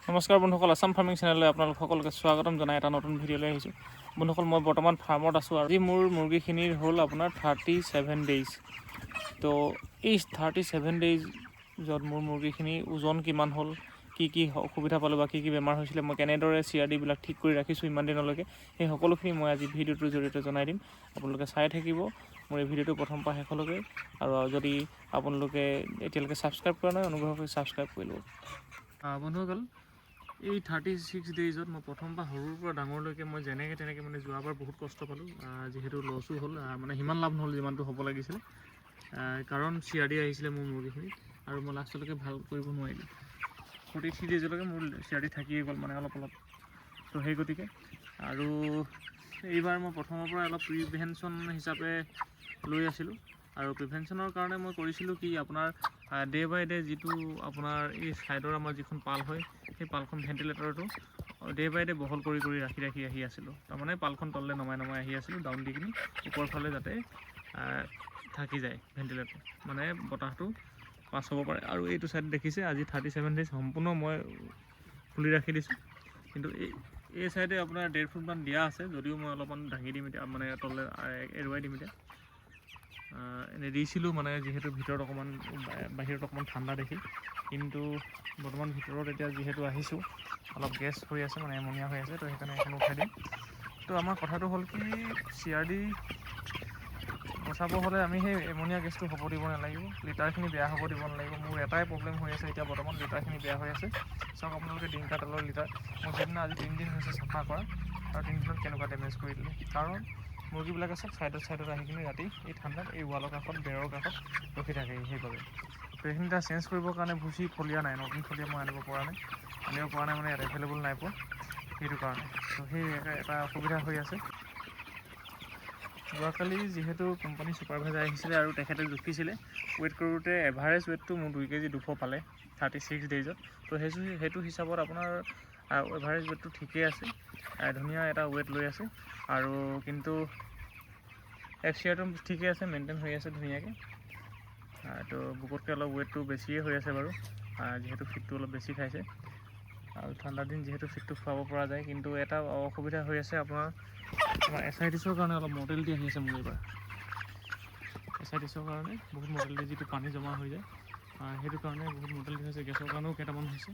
নমস্কাৰ বন্ধুসকল, আছাম ফাৰ্মিং চেনেললৈ আপোনালোক সকলোকে স্বাগতম জনাই এটা নতুন ভিডিঅ'লৈ আহিছোঁ। বন্ধুসকল, মই বৰ্তমান ফাৰ্মত আছোঁ আৰু আজি মোৰ মুৰ্গীখিনিৰ হ'ল আপোনাৰ 37 ডেইজ। তো এই 37 ডেইজত মোৰ মুৰ্গীখিনি ওজন কিমান হ'ল, কি অসুবিধা পালোঁ বা কি বেমাৰ হৈছিলে, মই কেনেদৰে CRDবিলাক ঠিক কৰি ৰাখিছোঁ ইমান দিনলৈকে, সেই সকলোখিনি মই আজি ভিডিঅ'টোৰ জৰিয়তে জনাই দিম। আপোনালোকে চাই থাকিব মোৰ এই ভিডিঅ'টো প্ৰথম পৰা শেষলৈকে। আৰু যদি আপোনালোকে এতিয়ালৈকে ছাবস্ক্ৰাইব কৰা নাই, অনুগ্ৰহ কৰি ছাবস্ক্ৰাইব কৰি ল'ব। বন্ধুসকল, এই 36 ডেইজত মই প্ৰথম পৰা সৰুৰ পৰা ডাঙৰলৈকে মই যেনেকৈ তেনেকৈ মানে যোৱাবাৰ বহুত কষ্ট পালোঁ, যিহেতু লছো হ'ল, মানে সিমান লাভ নহ'ল যিমানটো হ'ব লাগিছিলে, কাৰণ CRD আহিছিলে মোৰ মুৰ্গীখিনিত আৰু মই লাষ্টলৈকে ভাল কৰিব নোৱাৰিলোঁ। 43 ডেইজলৈকে মোৰ CRD থাকিয়ে গ'ল, মানে অলপ তো সেই গতিকে আৰু এইবাৰ মই প্ৰথমৰ পৰা অলপ প্ৰিভেনশ্যন হিচাপে লৈ আছিলোঁ। আৰু প্ৰিভেনশ্যনৰ কাৰণে মই কৰিছিলোঁ কি, আপোনাৰ ডে বাই ডে যিটো আপোনাৰ এই ছাইডৰ আমাৰ যিখন পাল হয়, সেই পালখন ভেণ্টিলেটৰটো ডে বাই ডে বহল কৰি ৰাখি আহি আছিলোঁ। তাৰমানে পালখন তললৈ নমাই আহি আছিলোঁ, ডাউন দি কিনি ওপৰ ফালে যাতে থাকি যায় ভেণ্টিলেটৰ, মানে বতাহটো পাছ হ'ব পাৰে। আৰু এইটো ছাইড দেখিছে আজি 37 ডেইজ সম্পূৰ্ণ মই খুলি ৰাখি দিছোঁ। কিন্তু এই ছাইডে আপোনাৰ 1.5 ফুটমান দিয়া আছে, যদিও মই অলপমান দাঙি দিম এতিয়া, মানে তললৈ এৰুৱাই দিম এতিয়া। এনে দিছিলোঁ মানে, যিহেতু ভিতৰত অকণমান বাহিৰত অকণমান ঠাণ্ডা দেখি, কিন্তু বৰ্তমান ভিতৰত এতিয়া যিহেতু আহিছোঁ অলপ গেছ হৈ আছে, মানে এমনিয়া হৈ আছে, তো সেইকাৰণে এখন উঠাই দিম। তো আমাৰ কথাটো হ'ল কি, CRD বচাব হ'লে আমি সেই এমনিয়া গেছটো হ'ব দিব নালাগিব, লিটাৰখিনি বেয়া হ'ব দিব নালাগিব। মোৰ এটাই প্ৰব্লেম হৈ আছে এতিয়া বৰ্তমান, লিটাৰখিনি বেয়া হৈ আছে। চাওক আপোনালোকে ডিংকা তেলৰ লিটাৰ, মই সেইদিনা আজি 3 দিন হৈছে চাফা কৰা, আৰু 3 দিনত কেনেকুৱা ডেমেজ কৰি দিলে। কাৰণ মুৰ্গীবিলাকে চব ছাইডত আহি কিনে ৰাতি এই ঠাণ্ডাত এই ৱালৰ কাষত, বেৰৰ কাষত ৰখি থাকে সেইবাবে। তো এইখিনি এটা চেঞ্জ কৰিবৰ কাৰণে ভুচি ফলীয়া নাই, নতুন ফলীয়া মই আনিব পৰা নাই মানে ইয়াত এভেইলেবল নাই পোৱা, সেইটো কাৰণে। তো সেই এটা অসুবিধা হৈ আছে। যোৱাকালি যিহেতু কোম্পানী ছুপাৰভাইজাৰ আহিছিলে আৰু তেখেতে জুখিছিলে, ৱেইট কৰোঁতে এভাৰেজ ৱেইটটো মোৰ 2 কেজি 200 পালে 36 ডেইজত। তো সেইটো হিচাপত আপোনাৰ এভাৰেজ ৱেইটটো ঠিকেই আছে, ধুনীয়া এটা ৱেইট লৈ আছে। আৰু কিন্তু FCRটো ঠিকে আছে, মেইনটেইন হৈ আছে ধুনীয়াকৈ। তো বুকতকৈ অলপ ৱেইটটো বেছিয়ে হৈ আছে বাৰু, যিহেতু ফিডটো অলপ বেছি খাইছে। আৰু ঠাণ্ডা দিন যিহেতু ফিডটো খুৱাব পৰা যায়, কিন্তু এটা অসুবিধা হৈ আছে আপোনাৰ এছাইটিছৰ কাৰণে অলপ মৰ্টেলিটি আহি আছে মোৰ এইবাৰ। এছাইটিছৰ কাৰণে বহুত মৰ্টেলিটি, যিটো পানী জমা হৈ যায়, সেইটো কাৰণে বহুত মৰ্টেলিটি হৈছে। গেছৰ কাৰণেও কেইটামান হৈছে,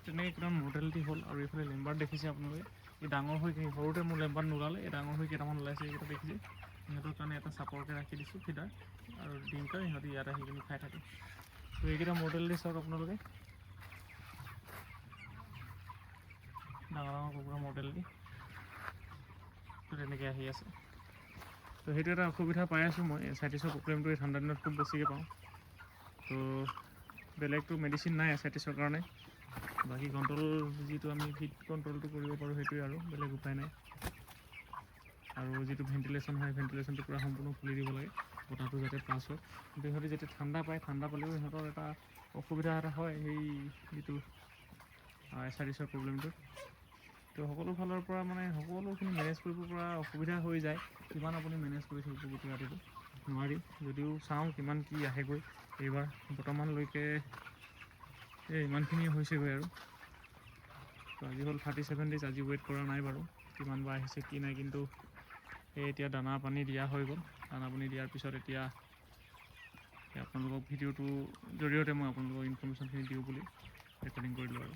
তেনেকৈ কেইটামান মৰ্টেলিটি হ'ল। আৰু এইফালে লেম্বাৰ্ট দেখিছে আপোনালোকে, এই ডাঙৰ হৈ সৰুতে মোৰ লেম্বাৰ্ট নোলালে, এই ডাঙৰ হৈ কেইটামান ওলাইছে, এইকেইটা দেখিছে। সিহঁতৰ কাৰণে এটা চাপৰকৈ ৰাখি দিছোঁ ফিডাৰ আৰু ডিংকাৰ, সিহঁতি ইয়াত আহি কিনি খাই থাকে। তো এইকেইটা মৰ্টেলিটি চাওক আপোনালোকে, ডাঙৰ কুকুৰা মৰ্টেলিটি, তো তেনেকৈ আহি আছে। তো সেইটো এটা অসুবিধা পাই আছোঁ মই, এছাইটিছৰ প্ৰব্লেমটো এই ঠাণ্ডা দিনত খুব বেছিকৈ পাওঁ। তো বেলেগটো মেডিচিন নাই এছাইটিছৰ কাৰণে, বাকী কণ্ট্ৰল যিটো আমি হিট কণ্ট্ৰলটো কৰিব পাৰোঁ সেইটোৱে, আৰু বেলেগ উপায় নাই। আৰু যিটো ভেণ্টিলেশ্যন হয়, ভেণ্টিলেশ্যনটো পূৰা সম্পূৰ্ণ খুলি দিব লাগে, বতাহটো যাতে পাছ হয়। কিন্তু সিহঁতে যেতিয়া ঠাণ্ডা পায়, ঠাণ্ডা পালেও সিহঁতৰ এটা অসুবিধা এটা হয়, সেই যিটো এছাইটিছৰ প্ৰব্লেমটো। তো সকলো ফালৰ পৰা মানে সকলোখিনি মেনেজ কৰিব পৰা অসুবিধা হৈ যায়। কিমান আপুনি মেনেজ কৰি থাকিব গোটেই ৰাতিটো, নোৱাৰি। যদিও চাওঁ কিমান কি আহেগৈ এইবাৰ, বৰ্তমানলৈকে ইমানখিনিয়ে হৈছেগৈ আৰু। তো আজি হ'ল 37 ডেইজ, আজি ৱেইট কৰা নাই বাৰু কিমান বা আহিছে কি নাই, কিন্তু এতিয়া দানা পানী দিয়া হৈ গ'ল। দানা পানী দিয়াৰ পিছত এতিয়া আপোনালোকক ভিডিঅ'টোৰ জৰিয়তে মই আপোনালোকক ইনফৰ্মেশ্যনখিনি দিওঁ বুলি ৰেকৰ্ডিং কৰিলোঁ আৰু।